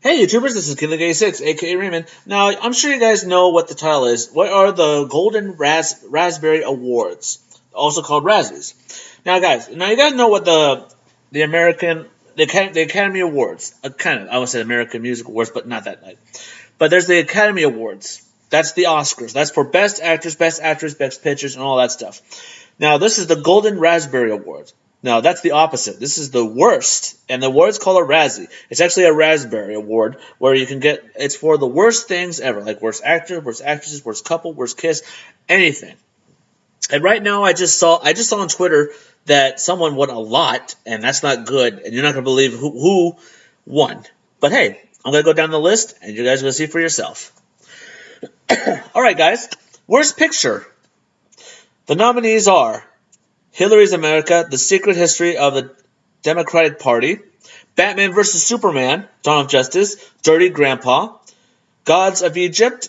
Hey YouTubers, this is KidLig86, aka Raymond. Now, I'm sure you guys know what the title is. What are the Golden Raspberry Awards, also called Razzies? Now you guys know what the American the Academy Awards, kind of I would say American Music Awards, but not that night. But there's the Academy Awards. That's the Oscars. That's for Best Actors, Best Actress, Best Pictures, and all that stuff. Now, this is the Golden Raspberry Award. Now, that's the opposite. This is the worst, and the award's called a Razzie. It's actually a Raspberry Award where you can get. It's for the worst things ever, like worst actor, worst actresses, worst couple, worst kiss, anything. And right now, I just saw on Twitter that someone won a lot, and that's not good. And you're not gonna believe who won. But hey, I'm gonna go down the list, and you guys are gonna see for yourself. All right, guys. Worst picture. The nominees are Hillary's America, The Secret History of the Democratic Party, Batman vs. Superman, Dawn of Justice, Dirty Grandpa, Gods of Egypt,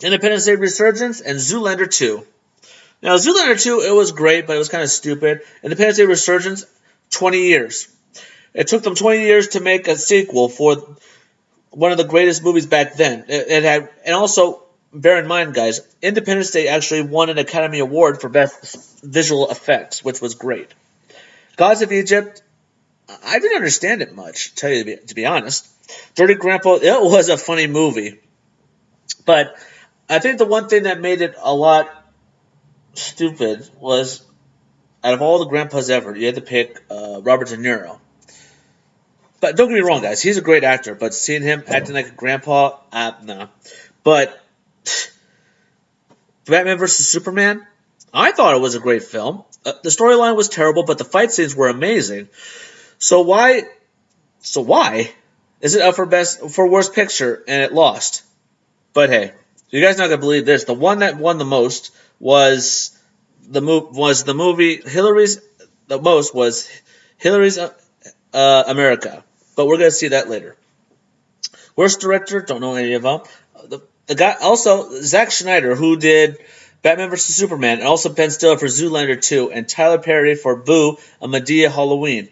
Independence Day Resurgence, and Zoolander 2. Now, Zoolander 2, it was great, but it was kind of stupid. Independence Day Resurgence, 20 years. It took them 20 years to make a sequel for one of the greatest movies back then. It had, and also, bear in mind, guys, Independence Day actually won an Academy Award for Best Visual Effects, which was great. Gods of Egypt, I didn't understand it much, to tell you to be honest. Dirty Grandpa, it was a funny movie, but I think the one thing that made it a lot stupid was out of all the grandpas ever, you had to pick Robert De Niro. But don't get me wrong, guys, he's a great actor, but seeing him acting like a grandpa, nah. But Batman vs Superman, I thought it was a great film. The storyline was terrible, but the fight scenes were amazing. So why? So why is it up for worst picture and it lost? But hey, you guys not gonna believe this. The one that won the most was the movie Hillary's. The most was Hillary's America, but we're gonna see that later. Worst director, don't know any of them. The guy also Zack Schneider, who did Batman vs Superman, and also Ben Stiller for Zoolander 2, and Tyler Perry for Boo, a Medea Halloween.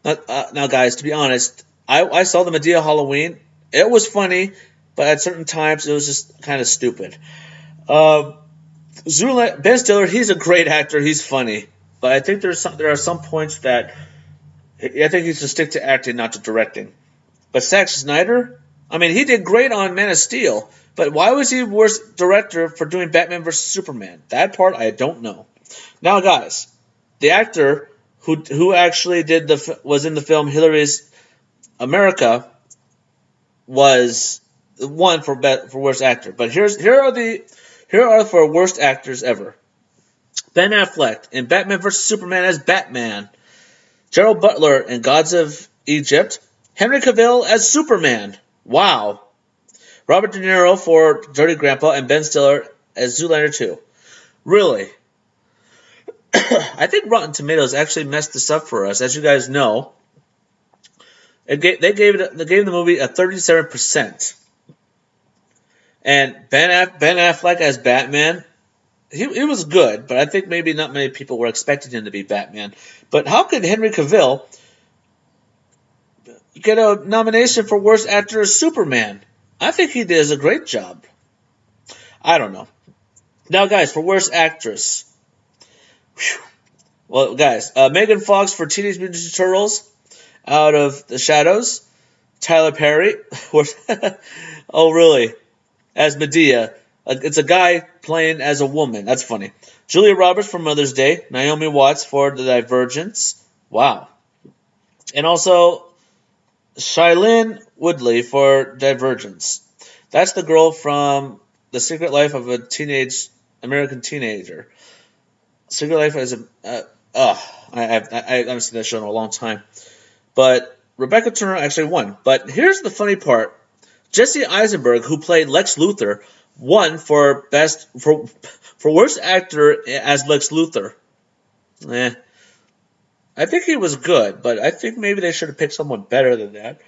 Now, guys, to be honest, I saw the Medea Halloween. It was funny, but at certain times it was just kind of stupid. Uh, Ben Stiller, he's a great actor. He's funny, but I think there are some points that I think he should stick to acting, not to directing. But Zack Snyder, I mean, he did great on Man of Steel, but why was he worst director for doing Batman vs Superman? That part I don't know. Now, guys, the actor who actually was in the film Hillary's America was one for worst actor. But here are for worst actors ever. Ben Affleck in Batman vs Superman as Batman. Gerald Butler in Gods of Egypt. Henry Cavill as Superman. Wow. Robert De Niro for Dirty Grandpa and Ben Stiller as Zoolander 2. Really? I think Rotten Tomatoes actually messed this up for us. As you guys know, they gave the movie a 37%. And Ben Affleck as Batman, he was good, but I think maybe not many people were expecting him to be Batman. But how could Henry Cavill get a nomination for worst actor as Superman? I think he does a great job. I don't know. Now, guys, for worst actress. Whew. Well, guys, Megan Fox for Teenage Mutant Ninja Turtles, Out of the Shadows. Tyler Perry. Oh, really? As Medea. It's a guy playing as a woman. That's funny. Julia Roberts for Mother's Day. Naomi Watts for The Divergence. Wow. And also Shailene Woodley for Divergence. That's the girl from The Secret Life of a Teenage American Teenager. Secret Life is I haven't seen that show in a long time. But Rebecca Turner actually won. But here's the funny part. Jesse Eisenberg, who played Lex Luthor, won for worst actor as Lex Luthor. I think he was good, but I think maybe they should have picked someone better than that.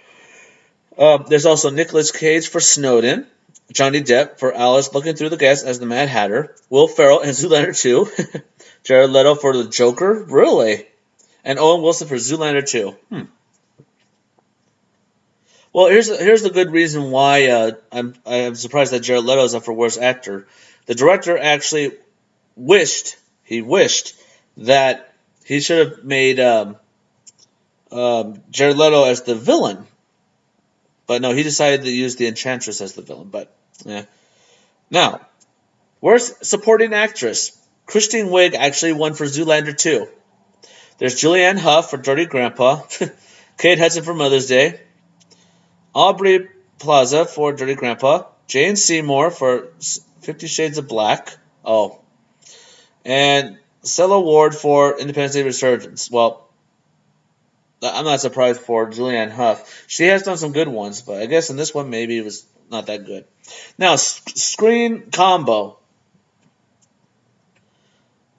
There's also Nicolas Cage for Snowden, Johnny Depp for Alice Looking Through the Glass as the Mad Hatter, Will Ferrell in Zoolander 2, Jared Leto for the Joker, really, and Owen Wilson for Zoolander 2. Well, here's the good reason why I'm surprised that Jared Leto is up for worst actor. The director actually wished that he should have made Jared Leto as the villain, but no, he decided to use the Enchantress as the villain. But yeah. Now, worst supporting actress. Kristen Wiig actually won for Zoolander 2. There's Julianne Hough for Dirty Grandpa, Kate Hudson for Mother's Day, Aubrey Plaza for Dirty Grandpa, Jane Seymour for 50 Shades of Black. Oh, and Stella Ward for Independence Day Resurgence. Well, I'm not surprised for Julianne Hough. She has done some good ones, but I guess in this one maybe it was not that good. Now, screen combo.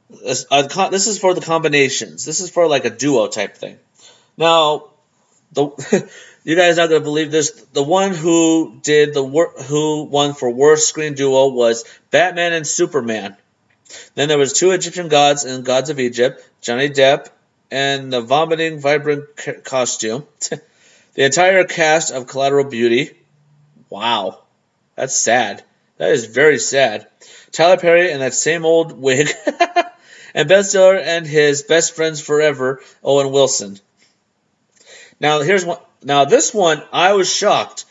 This is for the combinations. This is for like a duo type thing. Now, the you guys are not gonna believe this. The one who did who won for worst screen duo was Batman and Superman. Then there was two Egyptian gods and gods of Egypt, Johnny Depp and the vomiting vibrant costume. The entire cast of Collateral Beauty. Wow, that's sad. That is very sad. Tyler Perry and that same old wig. And Ben Stiller and his best friends forever, Owen Wilson. Now here's one. Now this one, I was shocked.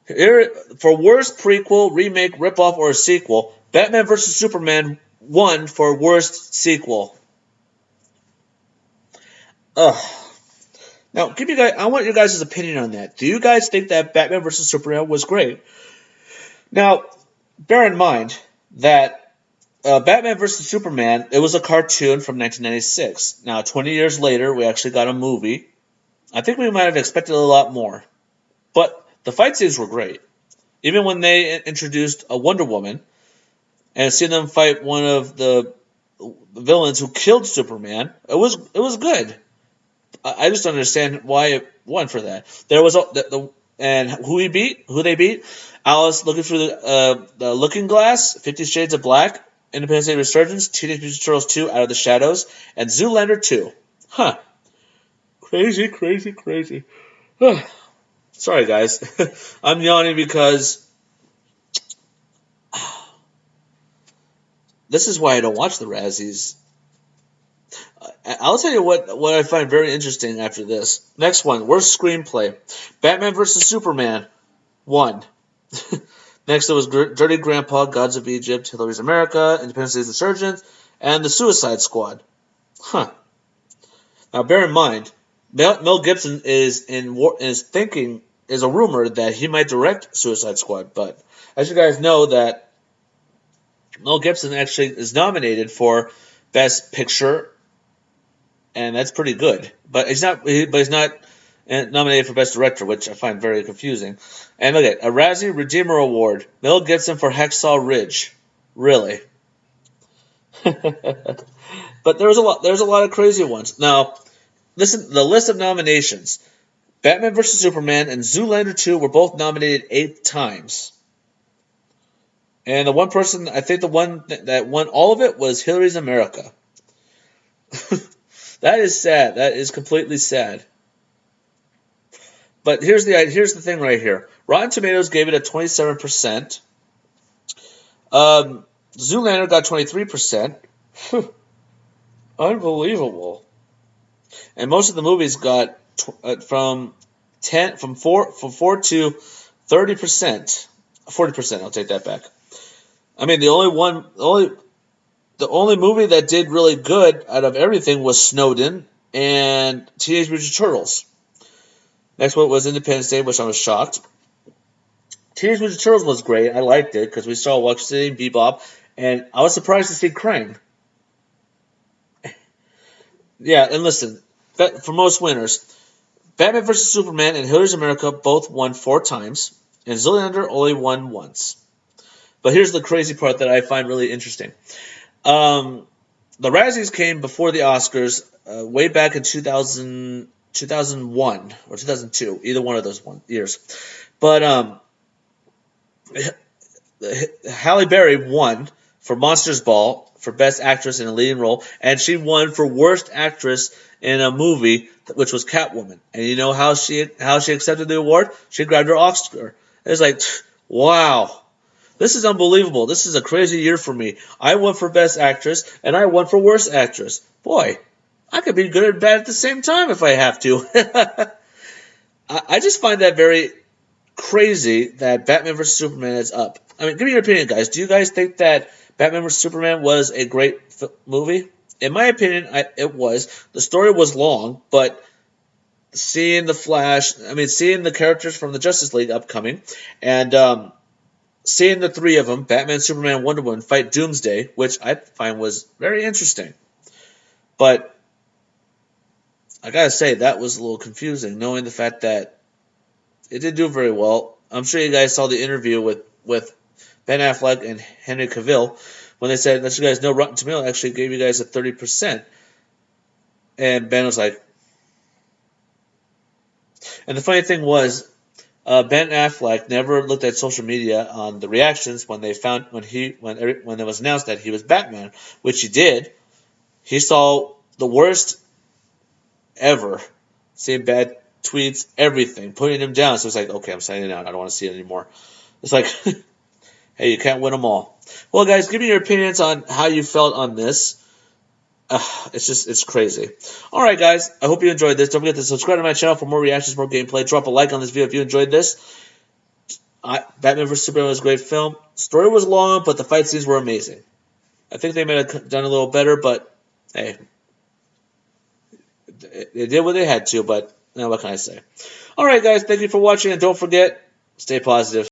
Here, for worst prequel, remake, ripoff, or sequel, Batman vs Superman won for worst sequel. Ugh. Now, give you guys. I want your guys' opinion on that. Do you guys think that Batman vs Superman was great? Now, bear in mind that Batman vs Superman, it was a cartoon from 1996. Now, 20 years later, we actually got a movie. I think we might have expected a lot more, but the fight scenes were great. Even when they introduced a Wonder Woman and seeing them fight one of the villains who killed Superman, it was good. I just don't understand why it won for that. There was and who they beat, Alice looking through the Looking Glass, 50 Shades of Black, Independence Day Resurgence, Teenage Mutant Turtles 2, Out of the Shadows, and Zoolander 2. Huh. Crazy, crazy, crazy. Sorry, guys. I'm yawning because this is why I don't watch the Razzies. I'll tell you what I find very interesting after this. Next one, worst screenplay. Batman vs. Superman, 1. Next, it was Dirty Grandpa, Gods of Egypt, Hillary's America, Independence Day's Resurgence, and The Suicide Squad. Huh. Now, bear in mind, Mel Gibson is is a rumor that he might direct Suicide Squad, but as you guys know, that Mel Gibson actually is nominated for Best Picture, and that's pretty good. But he's not. He's not nominated for Best Director, which I find very confusing. And look at a Razzie Redeemer Award. Mel Gibson for Hacksaw Ridge. Really? But there's a lot. There's a lot of crazy ones. Now, listen. The list of nominations: Batman vs Superman and Zoolander 2 were both nominated 8 times. And the one person, I think the one that won all of it was Hillary's America. That is sad. That is completely sad. But here's the thing right here. Rotten Tomatoes gave it a 27%. Zoolander got 23%. Unbelievable. And most of the movies got from 4 to 30%. 40%. I'll take that back. I mean, the only movie that did really good out of everything was Snowden and Teenage Mutant Turtles. Next one was Independence Day, which I was shocked. Teenage Mutant Turtles was great. I liked it because we saw Watch City and Bebop, and I was surprised to see Krang. Yeah, and listen, for most winners, Batman vs Superman and Hillary's America both won 4 times, and Zoolander only won once. But here's the crazy part that I find really interesting. The Razzies came before the Oscars, way back in 2001 or 2002, either one of those years. But Halle Berry won for Monsters Ball for Best Actress in a Leading Role, and she won for Worst Actress in a Movie, which was Catwoman. And you know how she accepted the award? She grabbed her Oscar. It was like, wow, this is unbelievable. This is a crazy year for me. I won for Best Actress, and I won for Worst Actress. Boy, I could be good and bad at the same time if I have to. I just find that very crazy that Batman vs Superman is up. I mean, give me your opinion, guys. Do you guys think that Batman vs Superman was a great movie? In my opinion, it was. The story was long, but seeing the Flash, I mean, seeing the characters from the Justice League upcoming, and seeing the three of them, Batman, Superman, Wonder Woman, fight Doomsday, which I find was very interesting. But I gotta say, that was a little confusing, knowing the fact that it didn't do very well. I'm sure you guys saw the interview with Ben Affleck and Henry Cavill when they said, let you guys know Rotten Tomato actually gave you guys a 30%. And Ben was like, and the funny thing was, Ben Affleck never looked at social media on the reactions when they found when it was announced that he was Batman, which he did. He saw the worst ever, seeing bad tweets, everything, putting him down. So it's like, okay, I'm signing out. I don't want to see it anymore. It's like, hey, you can't win them all. Well, guys, give me your opinions on how you felt on this. It's crazy. All right, guys, I hope you enjoyed this. Don't forget to subscribe to my channel for more reactions, more gameplay. Drop a like on this video if you enjoyed this. Batman vs Superman was a great film. Story was long, but the fight scenes were amazing. I think they may have done a little better, but hey, they did what they had to. But what can I say? All right, guys, thank you for watching, and don't forget, stay positive.